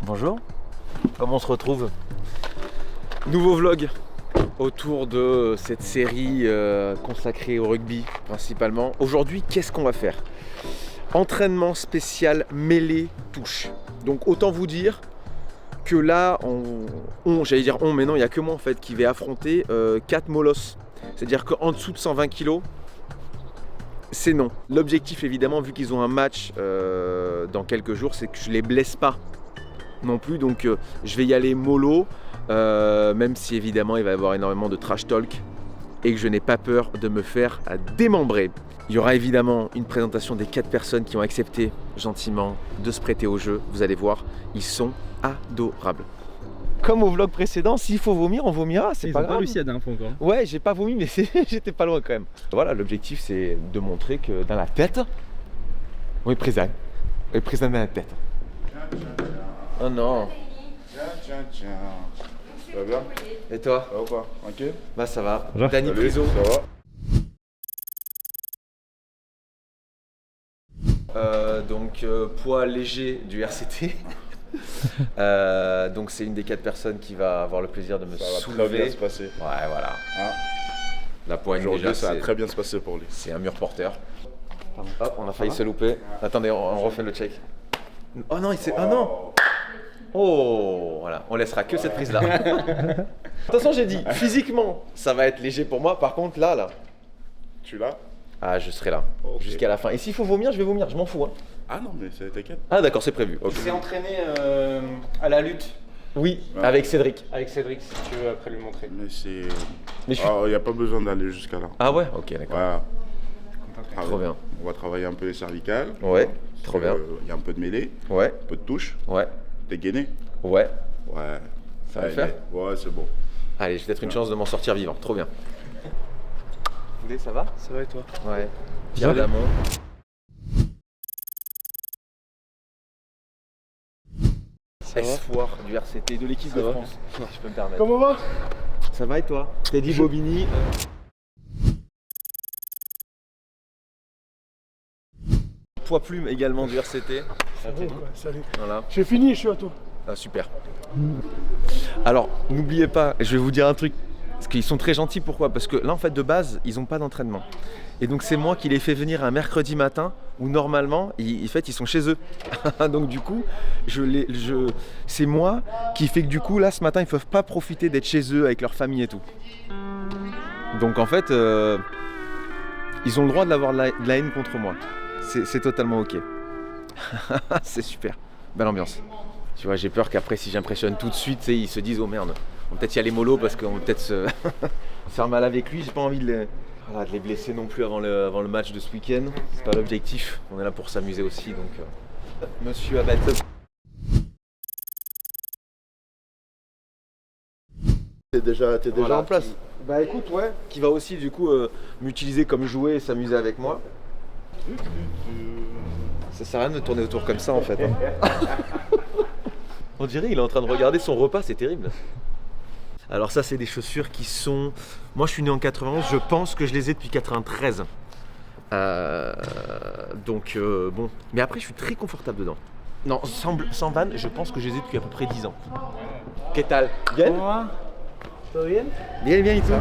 Bonjour, comment on se retrouve? Nouveau vlog autour de cette série consacrée au rugby principalement. Aujourd'hui, qu'est-ce qu'on va faire? Entraînement spécial mêlée touche. Donc autant vous dire que là, j'allais dire mais non, il n'y a que moi en fait qui vais affronter 4 molosses. C'est-à-dire qu'en dessous de 120 kg, c'est non. L'objectif évidemment, vu qu'ils ont un match dans quelques jours, c'est que je les blesse pas non plus. Donc je vais y aller mollo, même si évidemment il va y avoir énormément de trash talk et que je n'ai pas peur de me faire démembrer. Il y aura évidemment une présentation des 4 personnes qui ont accepté gentiment de se prêter au jeu. Vous allez voir, ils sont adorables. Comme au vlog précédent, s'il faut vomir, on vomira, c'est pas grave. Ils ont pas réussi à dernière fois encore. Ouais, j'ai pas vomi, mais j'étais pas loin quand même. Voilà, l'objectif c'est de montrer que dans la tête, on est présent. On est présent dans la tête. Oh non. Tiens. Ça va bien? Et toi? Ça va ou pas? Ok? Bah ça va. Bonjour. Dany Priso. Ça va? Donc poids léger du RCT. Donc c'est une des 4 personnes qui va avoir le plaisir de me soulever. Ça va très bien se passer. Ouais, voilà. Hein? La poigne Aujourd'hui, déjà, ça va très bien se passer pour lui. c'est un mur porteur. Hop, on a failli se louper. Attendez, on refait le check. Oh non, oh non. Oh, voilà, on laissera que cette prise-là. Attention, j'ai dit, physiquement, ça va être léger pour moi. Par contre, là. Tu l'as? Ah, je serai là, Ok. jusqu'à la fin. Et s'il faut vomir, je vais vomir, je m'en fous. Hein. Ah non, mais t'inquiète. Ah d'accord, c'est prévu. Okay. Il s'est entraîné à la lutte Oui, Ouais. avec Cédric. avec Cédric, si tu veux après lui montrer. Mais c'est. Mais je suis... Il n'y a pas besoin d'aller jusqu'à là. Ah ouais, ok, d'accord. Voilà. Trop bien. On va travailler un peu les cervicales. Ouais, trop bien. Il y a un peu de mêlée, Ouais, un peu de touche. ouais, T'es gainé? ouais. Ouais. Ça va le faire? Ouais, c'est bon. Allez, j'ai peut-être une chance de m'en sortir vivant. Trop bien. Vous voulez, ça va? Ça va et toi? Ouais. Pierre Damon. Espoir du RCT, de l'équipe de France, si je peux me permettre. Comment va? Ça va et toi? Teddy Bobigny. Poids plume également du RCT. Salut. Voilà. J'ai fini, je suis à toi. Ah, super. Alors, n'oubliez pas, je vais vous dire un truc. Parce qu'ils sont très gentils, pourquoi? Parce que là, en fait, de base, ils n'ont pas d'entraînement. Et donc, c'est moi qui les fais venir un mercredi matin où normalement, ils sont chez eux. Donc, du coup, c'est moi qui fait que du coup, là, ce matin, ils ne peuvent pas profiter d'être chez eux avec leur famille et tout. Donc, en fait, ils ont le droit d'avoir de la haine contre moi. C'est totalement ok. C'est super. Belle ambiance. Tu vois, j'ai peur qu'après, si j'impressionne tout de suite, ils se disent oh merde, on va peut-être y aller mollo parce qu'on va peut-être se faire mal avec lui. J'ai pas envie de les blesser non plus avant le match de ce week-end. C'est pas l'objectif. On est là pour s'amuser aussi. Donc, Monsieur Abad. T'es déjà Voilà, en place? Bah écoute, ouais. Qui va aussi du coup m'utiliser comme jouet et s'amuser avec moi. Ça sert à rien de tourner autour comme ça en fait. Hein. On dirait qu'il est en train de regarder son repas, c'est terrible. Alors ça c'est des chaussures qui sont... Moi je suis né en 91, je pense que je les ai depuis 93. Donc bon. Mais après je suis très confortable dedans. Non, sans vanne, je pense que je les ai depuis à peu près 10 ans. Qu'est-ce tal? Bien? va? Tout bien? Bien et tout.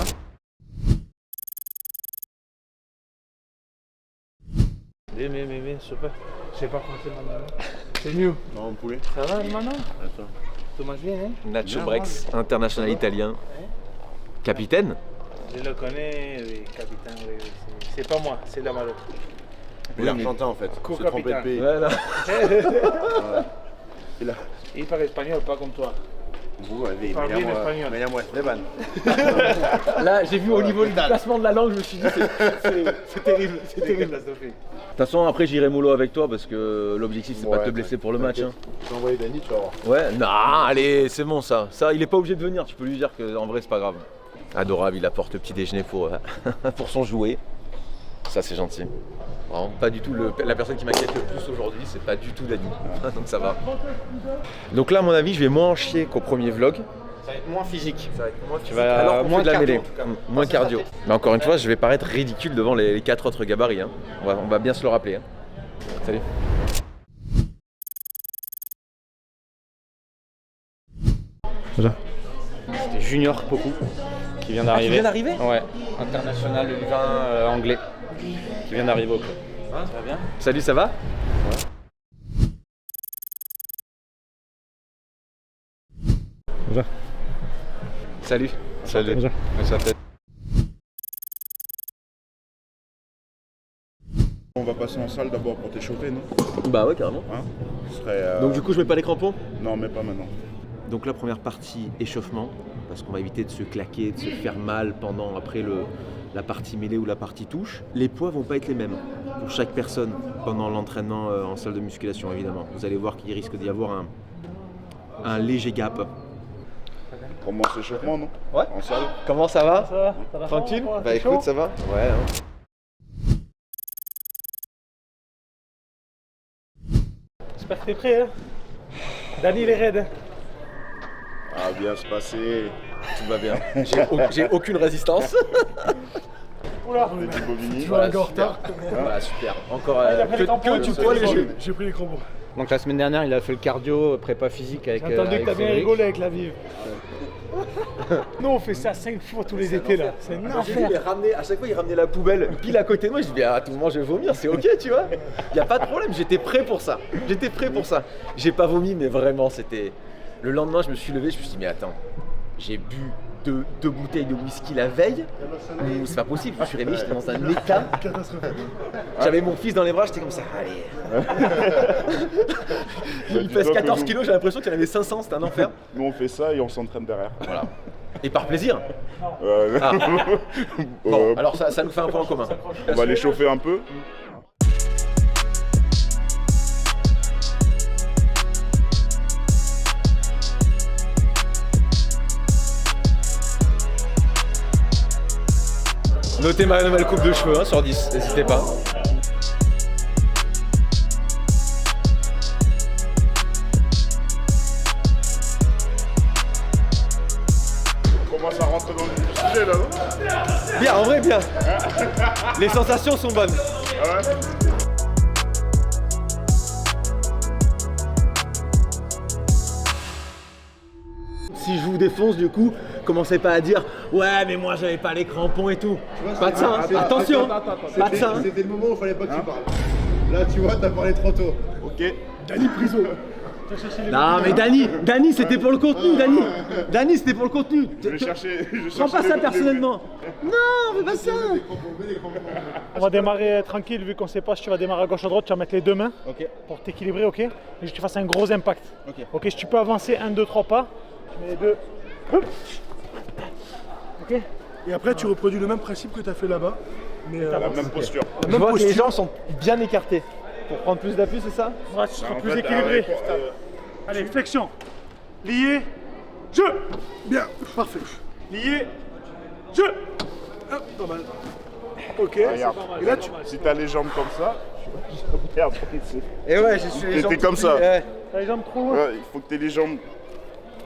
Mais, super. Je sais pas français maintenant. C'est mieux. Non, on pouvait. Ça va, hermano? Attends. Tu manges bien, hein? Nacho Brex, international italien. Capitaine? Je le connais, le capitaine. Oui, c'est pas moi, c'est la Malo. Il est argentin en fait. C'est trompé de pays. Voilà. Il parle espagnol, pas comme toi. Parle bien espagnol. Me llamo Esteban. Là, j'ai vu au niveau du placement de la langue, je me suis dit c'est terrible, c'est terrible. De toute façon, après j'irai mollo avec toi parce que l'objectif c'est pas de te blesser pour le match. Hein. Je vais envoyer Dany, tu vas voir. Ouais, non, allez, c'est bon ça. Ça, il est pas obligé de venir, tu peux lui dire qu'en vrai c'est pas grave. Adorable, il apporte le petit déjeuner pour son jouet. Ça c'est gentil. Vraiment, pas du tout la personne qui m'inquiète le plus aujourd'hui, c'est pas du tout Dany. Donc ça va. Donc là, à mon avis, je vais moins en chier qu'au premier vlog. Ça va être moins physique. Tu vas alors moins de la cardio, mêlée, en tout cas. moins cardio. Mais encore une fois, je vais paraître ridicule devant les 4 autres gabarits. Hein. On va bien se le rappeler. Hein. Salut. C'était Junior Poku qui vient d'arriver. Qui vient d'arriver? Ouais, international du vin anglais qui vient d'arriver au club. Ça va bien? Salut, ça va? Bonjour. Salut. Salut. Bonjour. On va passer en salle d'abord pour t'échauffer, non? Bah ouais, carrément. Hein? Ce serait, Donc du coup, je mets pas les crampons? Non, mais pas maintenant. Donc la première partie, échauffement, parce qu'on va éviter de se claquer, de se faire mal après la partie mêlée ou la partie touche. Les poids vont pas être les mêmes pour chaque personne pendant l'entraînement en salle de musculation, évidemment. Vous allez voir qu'il risque d'y avoir un léger gap. Commence l'échauffement, non? Ouais. En salle. Comment ça va? Ça va? Tranquille? Ça va, Bah t'es écoute, chaud? ça va? Ouais. J'espère que t'es prêt, hein. Dani, il est raide. Hein. Ah, bien se passer. Tout va bien. J'ai aucune résistance. Oula, On est du Bobigny. toujours un gars en retard. Voilà, super. Encore il a pris les crampons, que du poids léger. J'ai pris les crampons. Donc la semaine dernière, il a fait le cardio, prépa physique avec. J'ai entendu que t'as bien Cédric. rigolé avec la vive. Nous, on fait ça 5 fois tous les étés là. C'est un enfer. À chaque fois, il ramenait la poubelle pile à côté de moi. Je dis, à tout moment, je vais vomir, c'est ok, tu vois. Il n'y a pas de problème, j'étais prêt pour ça. J'ai pas vomi, mais vraiment, c'était. Le lendemain, je me suis levé, je me suis dit, mais attends, j'ai bu deux bouteilles de whisky la veille. Ou c'est pas possible, je me suis réveillé, j'étais dans un état. Catastrophe. J'avais mon fils dans les bras, j'étais comme ça, allez. Il pèse 14 kilos, j'ai l'impression qu'il en avait 500, c'était un enfer. Nous, on fait ça et on s'entraîne derrière. Voilà. Et par plaisir. Euh, Ah. Bon, euh, alors ça nous fait un point en commun. on va l'échauffer un peu. Notez ma nouvelle coupe de cheveux hein, sur 10, n'hésitez pas. On commence à rentrer dans le sujet là, non? Bien, en vrai, bien. Les sensations sont bonnes. Ah ouais? Si je vous défonce, du coup, commencez pas à dire ouais, mais moi j'avais pas les crampons et tout. Pas de ça, hein. Attention, pas de ça. hein. C'était le moment où il fallait pas que tu parles. Là, tu vois, t'as parlé trop tôt. Ok. Dani Priso. Non, mais Dani, c'était pour le contenu, Dani, c'était pour le contenu. Je vais chercher. Prends pas ça personnellement. Non, fais pas ça. On va démarrer tranquille, vu qu'on sait pas si tu vas démarrer à gauche ou à droite, tu vas mettre les deux mains Ok. pour t'équilibrer, ok? Et que tu fasses un gros impact. Ok. Si tu peux avancer 1, 2, 3 pas, tu mets les deux. Hop. Ok? Et après, tu reproduis le même principe que t'as fait là-bas. Mais La même posture. Je vois que les jambes sont bien écartées. Pour prendre plus d'appui, c'est ça? Ouais, tu seras En plus fait, équilibré. Allez, flexion. Lié. Jeu. bien, parfait. Lié. Jeu. Hop, pas mal. Ok. Regarde. Et là, tu. Si t'as les jambes comme ça, regarde ici. Et ouais, j'ai su les jambes. T'es comme ça. Ouais, T'as les jambes trop hautes. Ouais, il faut que t'aies les jambes.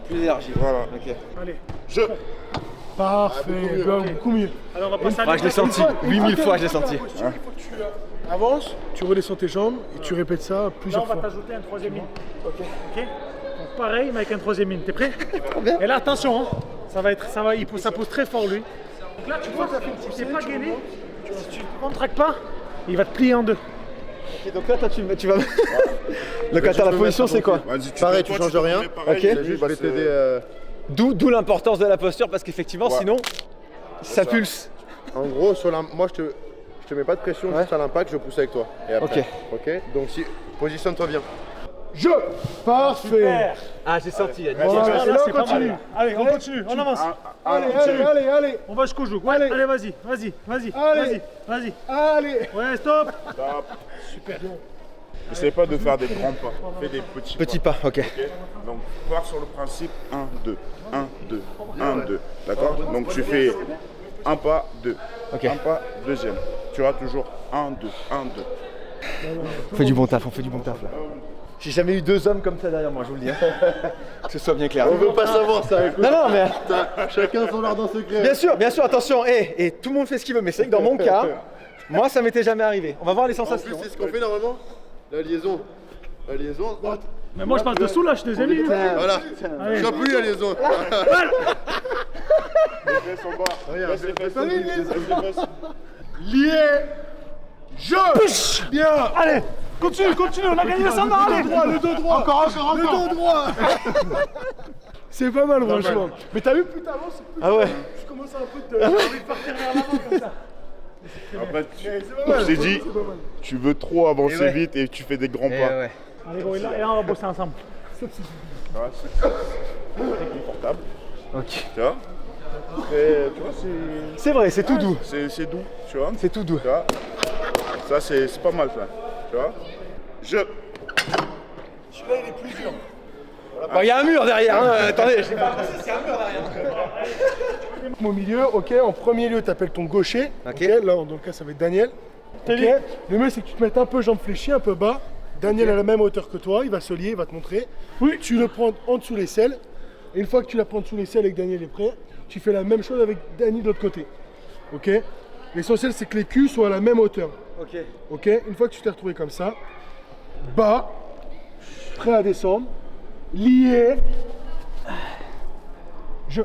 plus d'énergie. Voilà. Ok. Allez. Je. Parfait, beaucoup mieux. Alors, on va passer à Ah, je l'ai senti. 8000 fois, je l'ai senti. Il faut que tu avances, tu redescends tes jambes et tu répètes ça Là, on plusieurs va fois. t'ajouter un troisième mine. Ok. Donc pareil, mais avec un troisième mine. T'es prêt? Et là, attention, hein. Ça pose très fort lui. Donc là, tu vois, si t'es pas gainé, si tu ne contractes pas, il va te plier en deux. Ok, donc là, toi, tu vas. Donc, attends, la position, c'est quoi? Vas-y, Pareil, toi, tu changes te rien. remets pareil, Ok. c'est C'est juste, je vais parce t'aider. que- D'où l'importance de la posture, parce qu'effectivement, Ouais. sinon, ça ça. pulse. En gros, moi, je te mets pas de pression, juste à l'impact, je pousse avec toi. Et après. Ok. Donc, positionne-toi bien. Je. Parfait. Super. Ah, j'ai senti. Voilà, Là, et là, c'est on pas continue. mal. Allez, on continue, on avance. Allez. On va jusqu'au joug. Ouais, Allez. allez, vas-y. Vas-y. Allez. Ouais, stop. Stop. N'essaie pas de faire des grands pas. Fais des petits Petit pas, ok. Ok. Donc, pars sur le principe 1, 2, 1, 2, 1, 2. D'accord? Donc, tu fais un pas, 2. Ok. Un pas, deuxième. Tu auras toujours 1, 2, 1, 2. On fait du bon taf, là. J'ai jamais eu deux hommes comme ça derrière moi, je vous le dis. hein. Que ce soit bien clair. On veut pas savoir ça. Écoute. Non, mais Chacun son jardin secret. bien sûr, attention, et tout le monde fait ce qu'il veut, mais c'est vrai que dans mon cas, moi ça m'était jamais arrivé. On va voir les En plus, sensations. c'est ce qu'on fait normalement. La liaison. Mais moi je passe dessous là, je suis deuxième ligne. Voilà. Allez. J'appuie à les autres. Les fesses en bas. Baisse les fesses. Baisse les fesses. Lié. Je. Bien. Allez, continue, on a gagné le sang, allez. Le dos droit. Encore. Le dos droit. C'est pas mal, franchement. Mais t'as vu, plus t'avances, plus Ah ouais. je commence un peu de. J'ai envie de partir vers l'avant comme ça. Après, C'est pas mal. je t'ai dit, C'est pas mal. tu veux trop avancer Et ouais. vite et tu fais des grands Eh pas. ouais. Allez, gros, et là on va bosser ensemble. Ouais, c'est très confortable. Ok. Tu vois? Et, tu vois, C'est vrai, c'est tout doux. c'est doux, tu vois? C'est tout doux. Tu vois? Ça, c'est pas mal, ça. Tu vois? Je. Celui-là, il est plus dur. Il y a un mur derrière, hein. Attendez, je sais pas pensé, c'est un mur derrière. Au milieu, ok, en premier lieu, t'appelles ton gaucher. Ok. Là, dans le cas, ça va être Daniel. Ok. Le mieux, c'est que tu te mettes un peu jambes fléchies, un peu bas. Daniel à la même hauteur que toi, il va se lier, il va te montrer. Oui. Tu le prends en dessous les selles. Et une fois que tu la prends en dessous les selles et que Daniel est prêt, tu fais la même chose avec Dani de l'autre côté. Ok. L'essentiel, c'est que les culs soient à la même hauteur. Ok. Ok. Une fois que tu t'es retrouvé comme ça, bas, prêt à descendre, lié. Je.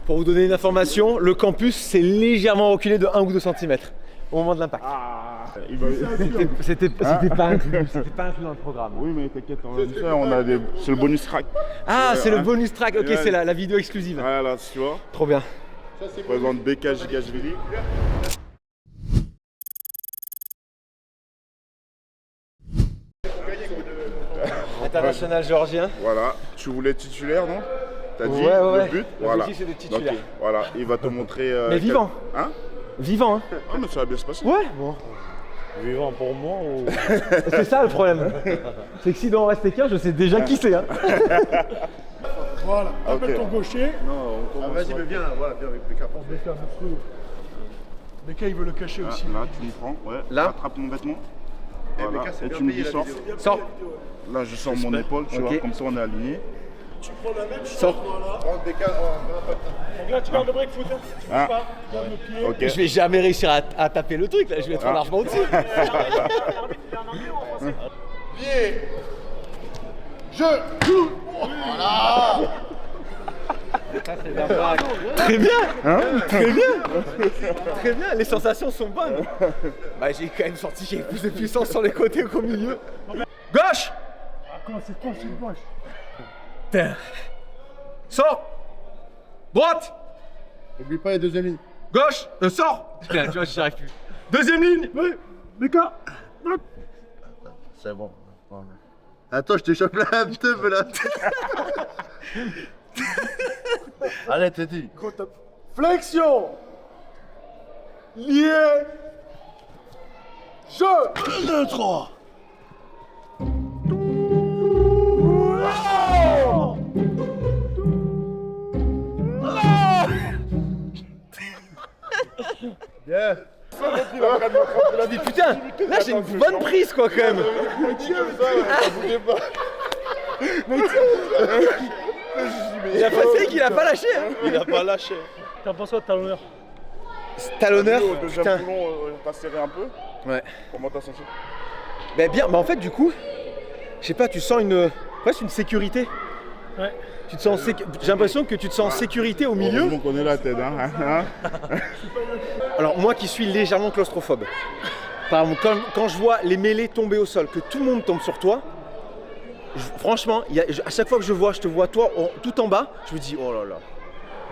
Pour vous donner une information, le campus s'est légèrement reculé de 1 ou 2 cm au moment de l'impact. Il va... C'était pas inclus dans le programme. Oui, mais t'inquiète, on a des... c'est le bonus track. Ah, c'est le bonus track, ok, Ouais. c'est la vidéo exclusive. Voilà, tu vois. Trop bien. Je présente Beka Gigashvili. International géorgien. Voilà, tu voulais titulaire, non? T'as dit Ouais. le but? Voilà. L'objectif, c'est d'être titulaire. Ok, voilà, il va te montrer. Mais vivant. Hein? Vivant, hein. Ah, mais ça va bien se passer. Ouais, bon. Vivant pour moi ou. C'est ça le problème. C'est que s'il doit en rester qu'un, je sais déjà qui c'est. Hein. Voilà, appelle Ok. ton gaucher. Non, Vas-y, mais viens, voilà, viens avec Beka. Beka, montre-le. Beka, il veut le cacher aussi. Là, tu me prends, ouais. Là. Attrape mon vêtement. Voilà. Beka, c'est Et bien tu me payé, dis la sors. vidéo. Sors. Là, je sors mon épaule, tu Ok. vois, comme ça on est aligné. Tu prends la même chose. Sors. Voilà. Prends Beka, donc là, tu gardes le break foot. Hein. Tu bouges Ah. pas, tu gardes le pied. Ok. Je vais jamais réussir à taper le truc là, je vais être largement au-dessus. Pied. Je. Voilà. Très bien. Très bien. Très bien, les sensations sont bonnes. Bah j'ai quand même sorti qu'il y avait plus de puissance sur les côtés qu'au milieu. Gauche. Ah, comment c'est quoi, c'est gauche? Putain. Sors. Droite. N'oublie pas les deuxième lignes. Gauche. Sors. Putain, tu vois, j'y arrive plus. Deuxième ligne. Oui, Beka. C'est bon. Attends, je t'échappe la teuf là. Allez, t'es dit. Gros top. Flexion. Lié. Je. 2, 3. Bien. Mais putain, là j'ai une bonne prise quoi quand même. Il a passé qu'il a pas lâché. Hein. Il a pas lâché. T'en penses quoi de talonneur? Talonneur. Au deuxième Putain. boulon, t'as serré un peu. Ouais. Comment t'as senti? Bah bien, bah en fait du coup, je sais pas, tu sens presque une sécurité. Ouais. Tu te sens j'ai l'impression que tu te sens en sécurité au milieu. On connaît la tête, hein. Alors moi qui suis légèrement claustrophobe, par exemple, quand je vois les mêlées tomber au sol, que tout le monde tombe sur toi, franchement, à chaque fois que je te vois toi tout en bas, je me dis oh là là.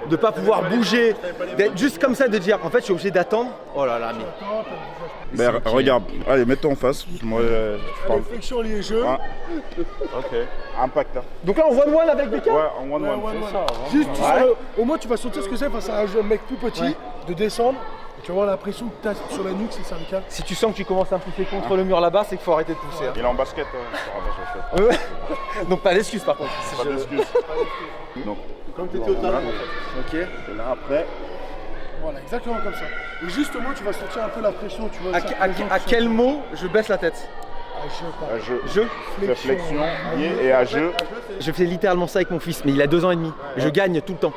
De pas pouvoir bouger, d'être juste comme ça, de dire en fait je suis obligé d'attendre. Oh là là, mais. Mais regarde, allez, mets-toi en face. Moi, je parle. Allez, flexion, lié, je. Ah. Ok. Impact, hein. Donc là on voit one avec Beka. Ouais, en one-one. Juste, tu sens au moins tu vas sentir ce que c'est face à un mec plus petit, de descendre. Et tu vas avoir l'impression que tu as sur la nuque, c'est cervical. Si tu sens que tu commences à pousser contre le mur là-bas, c'est qu'il faut arrêter de pousser. Hein. Il est en basket. Ouais. Donc pas d'excuses par contre. Pas d'excuses. Donc, Comme t'étais au talon. Ok. et là après, Voilà, exactement comme ça. Et justement, tu vas sentir un peu la pression, tu vois. À quel mot je baisse la tête? à jeu, Je réflexion, lié et à jeu. Je fais littéralement ça avec mon fils, mais il a 2 ans et demi. Je gagne tout le temps.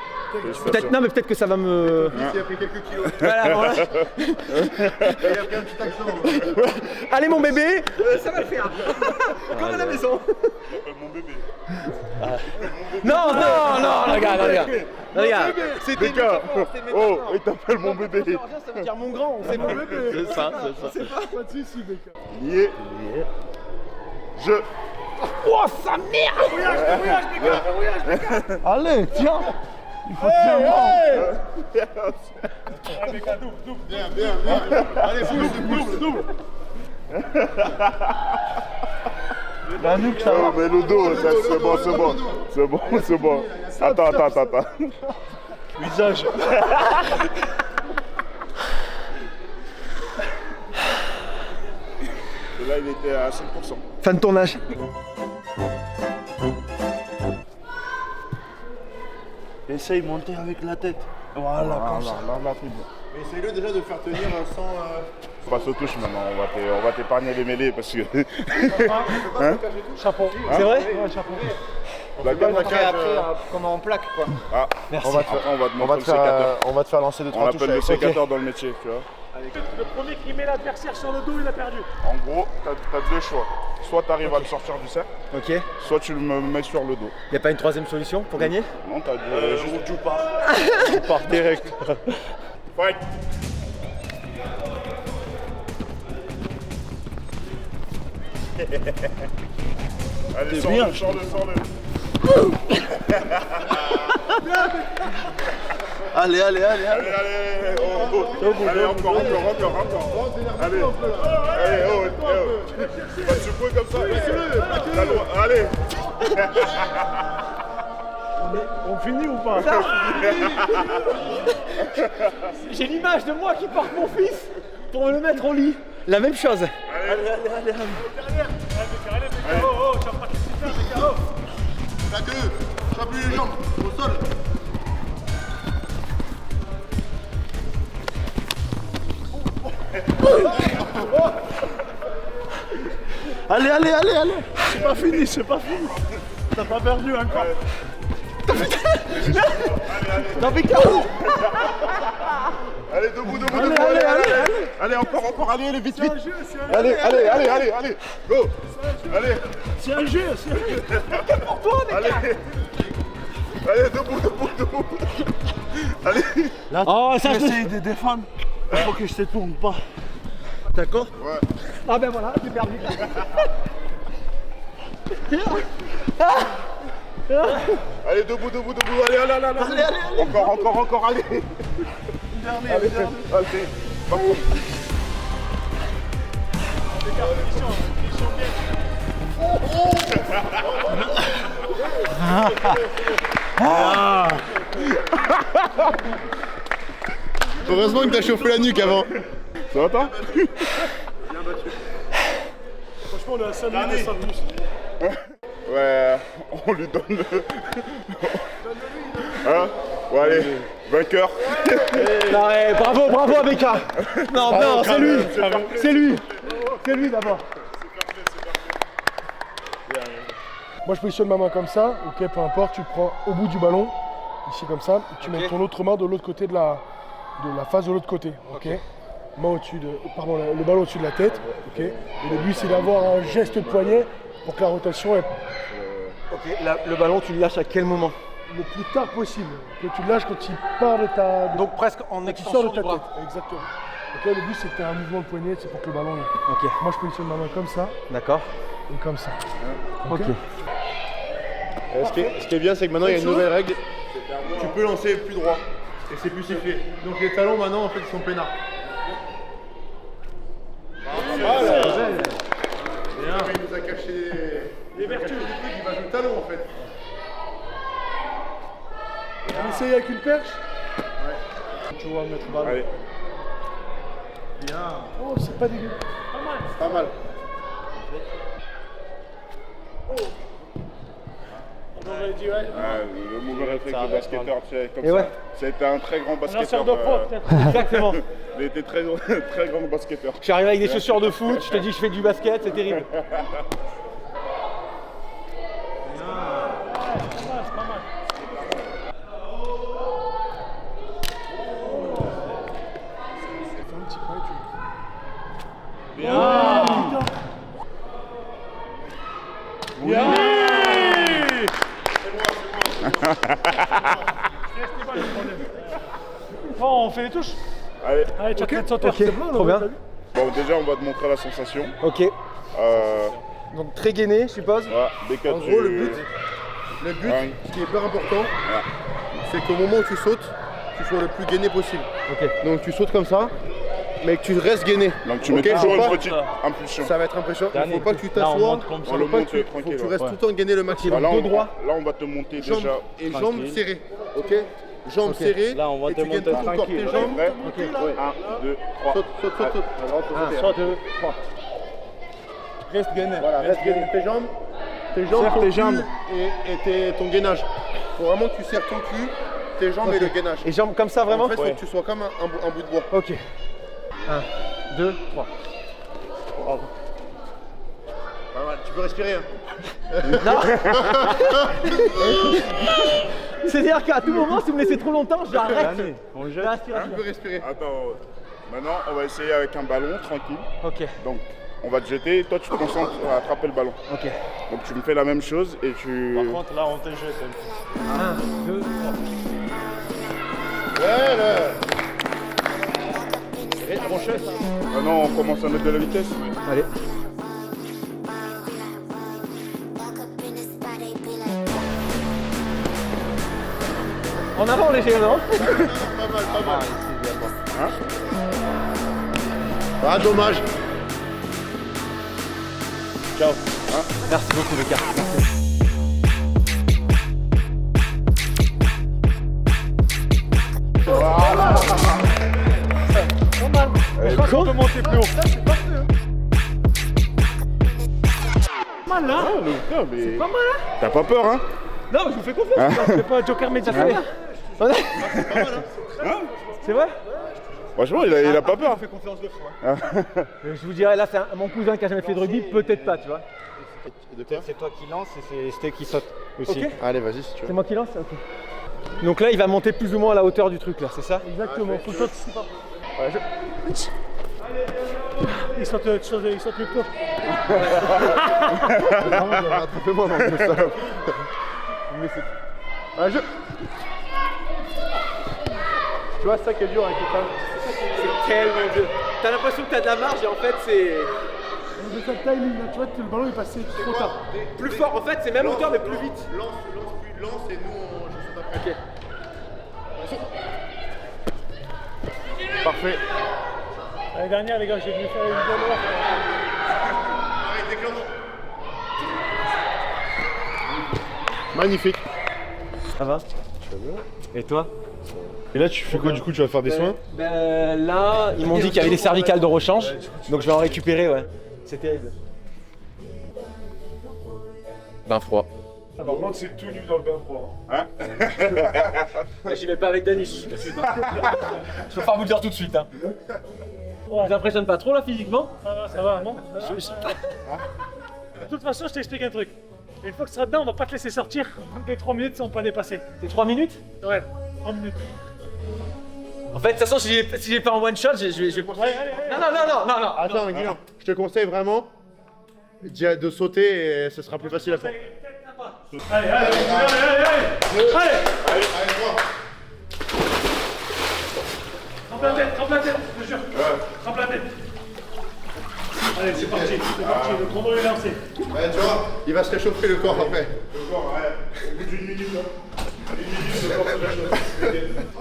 Peut-être, non, mais peut-être que ça va me. Il a pris quelques kilos. Voilà, voilà. Il a pris un petit accent. Allez, mon bébé, ça va le faire. Comme à la maison. Mon bébé. Non, non, non, les gars, non, les gars. Non, les gars. Les gars, oh, il t'appelle mon bébé. Ça veut dire mon grand, c'est mon bébé. C'est ça, c'est ça. Pas de soucis, Becca. Lié. Je. Oh, sa mère. Allez, tiens. Il faut tiens Bien, bien, bien. Allez, double. La nuque, ça Oh, mais le dos, ça, c'est bon, c'est bon. C'est bon, c'est bon. Attends. visage. Et là, il était à 5%. Fin de tournage. Essaye de monter avec la tête. Voilà, comme ça. Là, c'est bien. Mais essaye-le déjà de faire tenir sans... On passe aux touches maintenant, on va t'épargner les mêlées parce que... Chapeau. C'est vrai? Ouais, chapeau. La cage, comme en plaque, quoi. Ah, Merci. Après, on va te montrer le sécateur. on va te faire lancer 2-3 On l'appelle le sécateur dans le métier, tu vois. Le premier qui met l'adversaire sur le dos, il a perdu. En gros, t'as deux choix. Soit t'arrives à le sortir du cercle, Ok. soit tu me mets sur le dos. Y a pas une troisième solution pour gagner? Non, t'as deux... juste tu pars. Tu pars direct. Fight. Allez, bien. sors-le. Allez. Allez, allez, encore. Allez, Pas de secouer comme ça. Allez. On finit ou pas? J'ai l'image de moi qui porte mon fils pour me le mettre au lit. La même chose. Allez, oh, tu vas pas te faire, Becca, oh. La queue, j'appuie les jambes au sol. Allez. C'est pas fini. T'as pas perdu encore. Non, mais Allez, debout. Allez, encore, allez, vite. Allez. Go. Allez, C'est un jeu, allez, debout. Allez. Là, Oh, ça, je essaye de défendre. Il faut que je te tourne pas. D'accord? Ouais. Ah ben voilà, j'ai perdu. Allez, debout. Allez. Encore, allez. Allez. Par contre. Heureusement que t'as chauffé la nuque avant. Ça va pas? Franchement, on est à 5 minutes, ça pousse. Ouais, on lui donne le... Hein? Ouais, allez, vainqueur. Non, ouais, bravo à Becca. Non, c'est lui. C'est lui d'abord. Moi, je positionne ma main comme ça, ok, peu importe, tu prends au bout du ballon, ici comme ça, et tu mets ton autre main de l'autre côté de la face de l'autre côté, ok. Main au-dessus de, pardon, le ballon au-dessus de la tête, ok. Et le but, c'est d'avoir un geste de poignet pour que la rotation est Ok, le ballon, tu le lâches à quel moment? le plus tard possible. Que tu le lâches quand il part de ta... Donc presque en quand il extension sort de du ta bras. tête, exactement. Ok, le but, c'est que tu aies un mouvement de poignet, c'est pour que le ballon... Ok, Moi, je positionne ma main comme ça d'accord. et comme ça. Ok. Ce qui est bien, c'est que maintenant il y a une nouvelle règle. Tu peux lancer plus droit. Et c'est plus sifflé. Donc les talons maintenant en fait ils sont peinards. Il nous a caché les vertus. Il va jouer le talon en fait. On essaye avec une perche. Tu vois mettre balle. Allez. Bien. Oh, c'est pas dégueu. Pas mal. On aurait dit, ouais. Le mouvement réflexe de basketteur, tu sais, comme Et ça. ouais. C'était un très grand Un lanceur basketteur. de pro, peut-être. Exactement. Il était très grand basketteur. Je suis arrivé avec des chaussures de foot, je te dis que je fais du basket, c'est terrible. C'est pas mal. Bien. Bon, on fait les touches. Allez. Allez, tu as 4 sauteurs. Ok, trop bien. Bon, déjà, on va te montrer la sensation. Ok. Donc très gainé, je suppose. Voilà, dès que En tu... gros, le but, ce qui est hyper important, c'est qu'au moment où tu sautes, tu sois le plus gainé possible. Ok. Donc tu sautes comme ça, mais que tu restes gainé. Donc tu mets Ok, toujours faut une pas- petite impulsion. Ça va être impressionnant. Il ne faut pas que tu Là, on t'assoies. monte comme ça. On le Faut pas monte que tu, faut tranquille. que tu restes ouais. tout le temps gainé le maximum. Là, dos droit. Là, on va te monter Jambes, déjà. et jambes tranquille. serrées. Ok. Jambes serrées. Là, on va et te tu gaines monter tout ton corps. tranquille. Tes jambes. Prêt Ok. 1, 2, 3. Saute, saute, saute, saute. 1, 2, 3. Reste gainé. Voilà, reste gainé. Tes jambes, Serre ton tes cul jambes. et ton gainage. Faut vraiment que tu serres ton cul, tes jambes et le gainage. Et jambes comme ça vraiment. En fait, faut que tu sois comme un bout de bois. Ok. 1, 2, 3. Pas mal. Tu peux respirer. Hein. C'est-à-dire qu'à tout moment, si vous me laissez trop longtemps, j'arrête. Tu peux respirer. Attends, maintenant, on va essayer avec un ballon tranquille. Ok. Donc, on va te jeter. Toi, tu te concentres à attraper le ballon. Ok. Donc, tu me fais la même chose et tu. Par contre, là, on te jette un peu. 1, 2, 3. Ouais, là. Et tronchette. Maintenant, on commence à mettre de la vitesse. Allez. En avant léger, non? Pas mal, pas mal. Ah, dommage. Ciao. Merci beaucoup les gars. Je crois qu'on peut monter plus haut. C'est pas mal là. Putain, mais. Pas mal hein. T'as pas peur, hein? Non, mais je vous fais confiance. C'est pas un Joker médiateur. C'est vrai? Franchement, il a pas peur. Je fais confiance de fou. Je vous dirais là, c'est mon cousin qui a jamais fait de rugby, peut-être pas, tu vois. C'est toi qui lance et c'est Sté qui saute aussi. Ok. Allez, vas-y si tu C'est veux. moi qui lance? Ok. Donc là, il va monter plus ou moins à la hauteur du truc là, c'est ça? Exactement. Faut que toi, tu sais pas. Il saute mieux que toi. Attrapez-moi, non, le salope. Allez, je... Tu vois, c'est ça qui est dur avec les femmes. C'est tellement dur. T'as l'impression que t'as de la marge et en fait c'est De ça le timing, là, tu vois, le ballon est passé trop tard. plus fort. En fait, c'est même hauteur mais plus vite. Lance et nous je saute après. Ok. Parfait. L'année dernière, les gars, j'ai venu faire une bonne heure. Allez, déclenche. Magnifique. Ça va? Et toi? Et là, tu fais quoi du coup? Tu vas faire des soins? Là, ils m'ont dit qu'il y avait des cervicales de rechange, donc je vais en récupérer, ouais. C'est terrible. Bain froid. Par contre, c'est tout nu dans le bain froid. Hein? J'y vais pas avec Danish. Je peux pas vous le dire tout de suite. Hein. Ouais. Vous impressionne pas trop là physiquement? Ça va, non? De toute façon, je t'explique un truc. Une fois que tu seras dedans, on va pas te laisser sortir. Les 3 minutes sont pas dépassées. C'est 3 minutes? Ouais, 3 minutes. En fait, de toute façon, si j'ai pas en one shot, je vais. Allez, allez. Non. Attends, Guillaume, je te conseille vraiment de sauter et ce sera plus facile à faire. Allez. Trempe la tête, je te jure. Trempe la tête. Allez, c'est parti. Le chrono est lancé. Ouais, tu vois, il va se réchauffer le corps après. Au bout d'une minute, hein.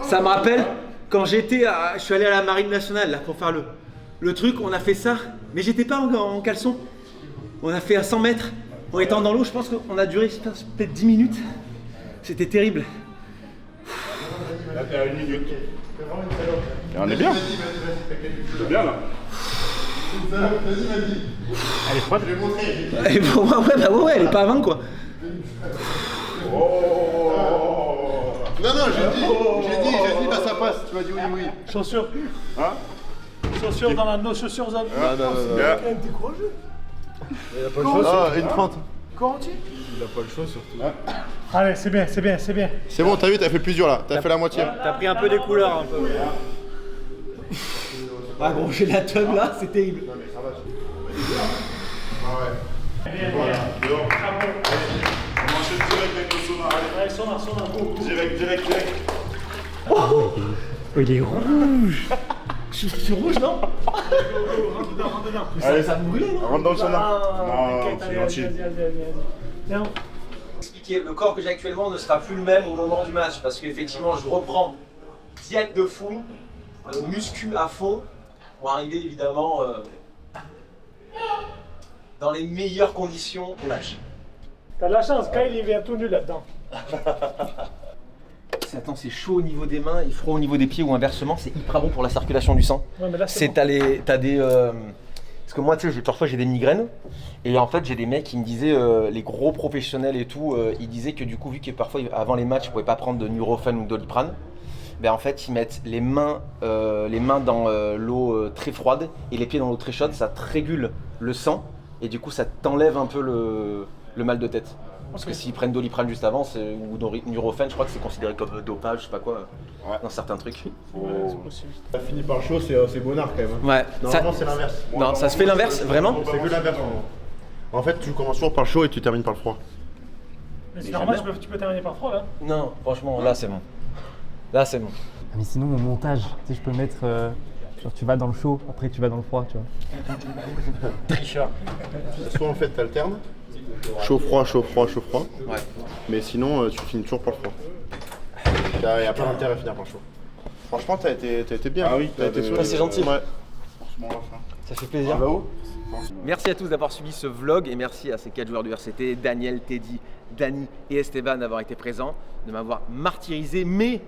Ça me rappelle quand je suis allé à la Marine nationale là, pour faire le truc, on a fait ça, mais j'étais pas en caleçon. On a fait à 100 mètres, en étant dans l'eau, je pense qu'on a duré peut-être 10 minutes. C'était terrible. Là, t'es à 1 minute. Et on est bien. C'est bien là. Elle est froide. Et pour moi, ouais, elle est pas à 20 quoi. Non, j'ai dit, là ça passe. Tu m'as dit oui. Chaussures. Hein? Chaussures dans nos chaussures. Bien. T'es courageux. Ah, une 30. Corps entier. Allez, c'est bien. C'est bon, t'as vu, t'as fait plus dur là. T'as fait la moitié. T'as pris un peu des couleurs un peu. Ah gros, j'ai la teub là, c'est terrible. Non, mais ça va. Ah ouais. Bien. Allez, son main, go. Direct. Oh, il est rouge. Je suis rouge, non? Rentre dedans. Allez, ça me brûlait, non? rentre dans le sauna. Non, T'inquiète, c'est allez, gentil. vas-y. Viens. Expliquer, le corps que j'ai actuellement ne sera plus le même au moment du match parce qu'effectivement je reprends diète de fou, muscu à fond pour arriver évidemment dans les meilleures conditions au match. T'as de la chance, Kyle il vient tout nu là-dedans. Attends, c'est chaud au niveau des mains et froid au niveau des pieds ou inversement, c'est hyper bon pour la circulation du sang. Ouais, mais là C'est bon. t'as des parce que moi tu sais parfois j'ai des migraines et en fait j'ai des mecs qui me disaient les gros professionnels et tout ils disaient que du coup vu que parfois avant les matchs ils pouvaient pas prendre de Nurofen ou de Doliprane, ben en fait ils mettent les mains dans l'eau très froide et les pieds dans l'eau très chaude, ça te régule le sang et du coup ça t'enlève un peu le mal de tête. Parce que s'ils prennent Doliprane juste avant ou Nurofen, je crois que c'est considéré comme dopage, je sais pas quoi, dans certains trucs. C'est possible. Ça finit par chaud, c'est bonnard quand même. Hein. Ouais. Normalement, c'est l'inverse. Non, ça se fait l'inverse, vraiment? C'est que l'inverse. En fait, tu commences toujours par le chaud et tu termines par le froid. Mais c'est normal, tu peux terminer par froid là. Non, franchement, là c'est bon. Là c'est bon. Mais sinon, mon montage, tu sais, je peux mettre. Genre, tu vas dans le chaud, après tu vas dans le froid, tu vois. Tricheur. Soit en fait, t'alternes. Chaud, froid. Ouais. Mais sinon, tu finis toujours par le froid. Il n'y a pas d'intérêt à finir par le chaud. Franchement, t'as été bien. Ah oui, t'as été Ah, c'est gentil. Ouais. Ça fait plaisir. Merci à tous d'avoir suivi ce vlog et merci à ces 4 joueurs du RCT, Daniel, Teddy, Dani et Esteban d'avoir été présents, de m'avoir martyrisé, mais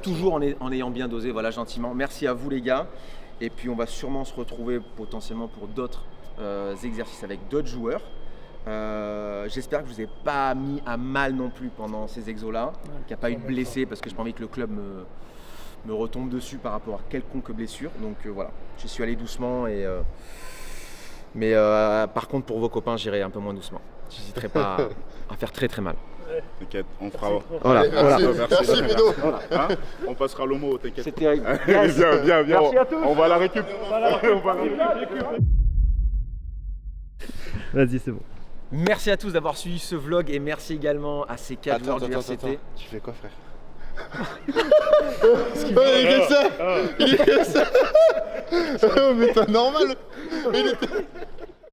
toujours en ayant bien dosé, voilà, gentiment. Merci à vous les gars. Et puis on va sûrement se retrouver potentiellement pour d'autres exercices avec d'autres joueurs. J'espère que je vous ai pas mis à mal non plus pendant ces exos-là, qu'il n'y a pas eu de blessés parce que je n'ai pas envie que le club me retombe dessus par rapport à quelconque blessure. Donc voilà, je suis allé doucement mais par contre pour vos copains j'irai un peu moins doucement. J'hésiterai pas à faire très très mal. T'inquiète, on fera. Voilà. Merci, Bédo. Voilà, hein, on passera l'homo, t'inquiète. C'est terrible. Bien. Merci à tous. On va la récup. Vas-y, c'est bon. Merci à tous d'avoir suivi ce vlog et merci également à ces 4 joueurs du RCT. Tu fais quoi, frère? Il est comme ça. Oh, mais t'es normal.